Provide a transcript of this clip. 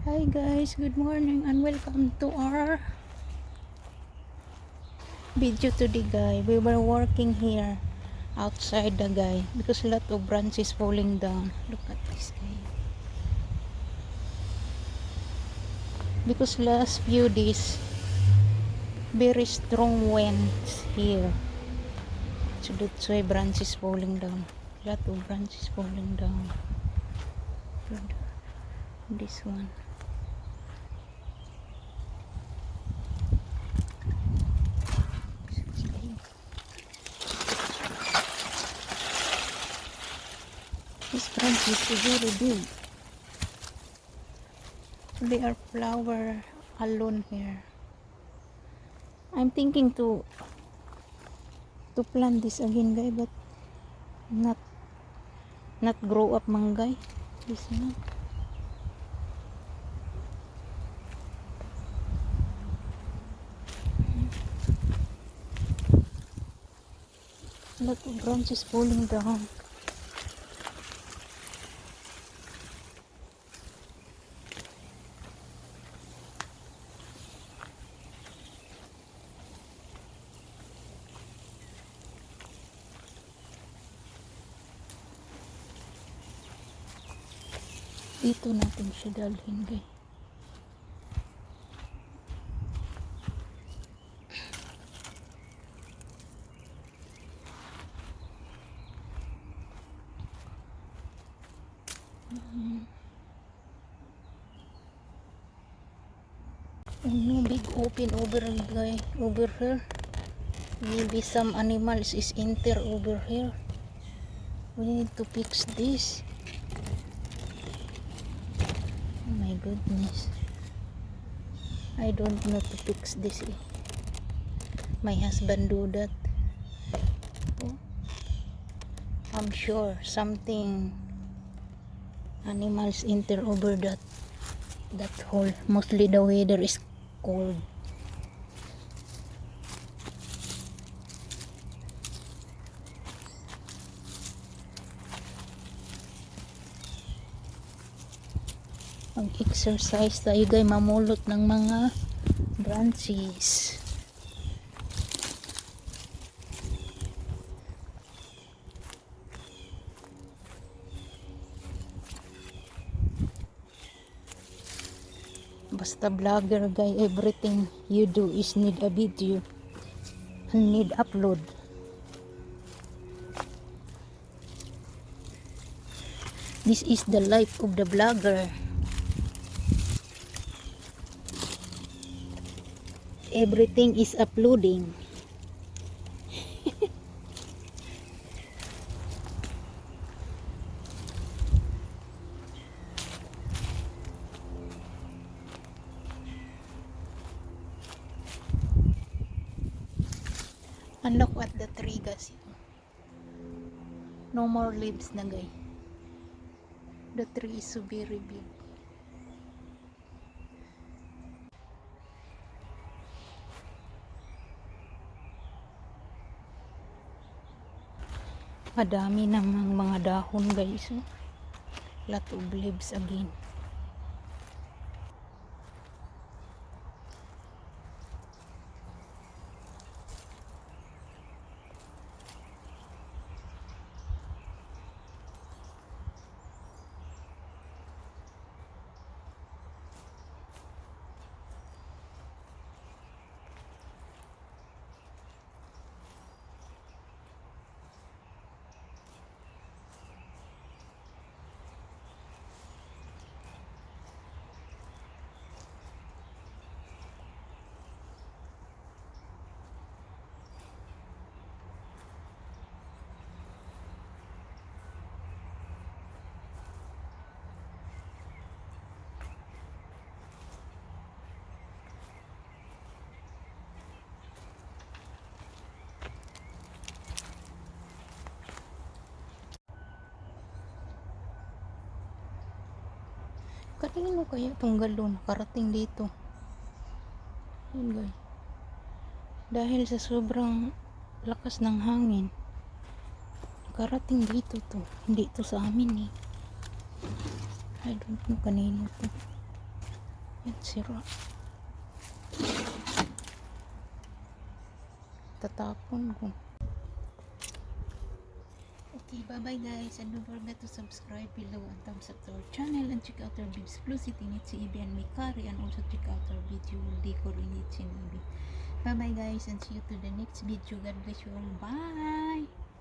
Hi guys, good morning and welcome to our video today guys. We were working here outside the guy because a lot of branches falling down. Look at this guy. Because last few days very strong winds here. So that's why branches falling down. A lot of branches falling down. Good. This one. This branch is very big. They are flower alone here. I'm thinking to plant this again guy, but not grow up manggay. This one. A lot of branches falling down. Dito natin siya dalhin guys. No big open over here. Maybe some animals is enter over here. We need to fix this. Oh my goodness. I don't know to fix this. My husband do that. Oh, I'm sure something animals enter over that hole. Mostly the weather is cold. Mag-exercise tayo guys, mamulot ng mga branches. Basta vlogger guys, everything you do is need a video and need upload. This is the life of the vlogger. Everything is uploading. And look at the tree guys. No more leaves na guys. The tree is so very big. Madami namang mga dahon guys. Lot of leaves again. Kanino kaya itong galon nakarating dito? Yun guys. Dahil sa sobrang lakas ng hangin, nakarating dito to. Hindi to sa amin eh. I don't know kanino to. Yan, sira. Tatapon ko. Okay, bye-bye guys, and don't forget to subscribe below and thumbs up to our channel and check out our videos exclusivity in Ibi and Mikari, and also check out our video decor in Ibi. Bye-bye guys, and see you to the next video. God bless you all. Bye!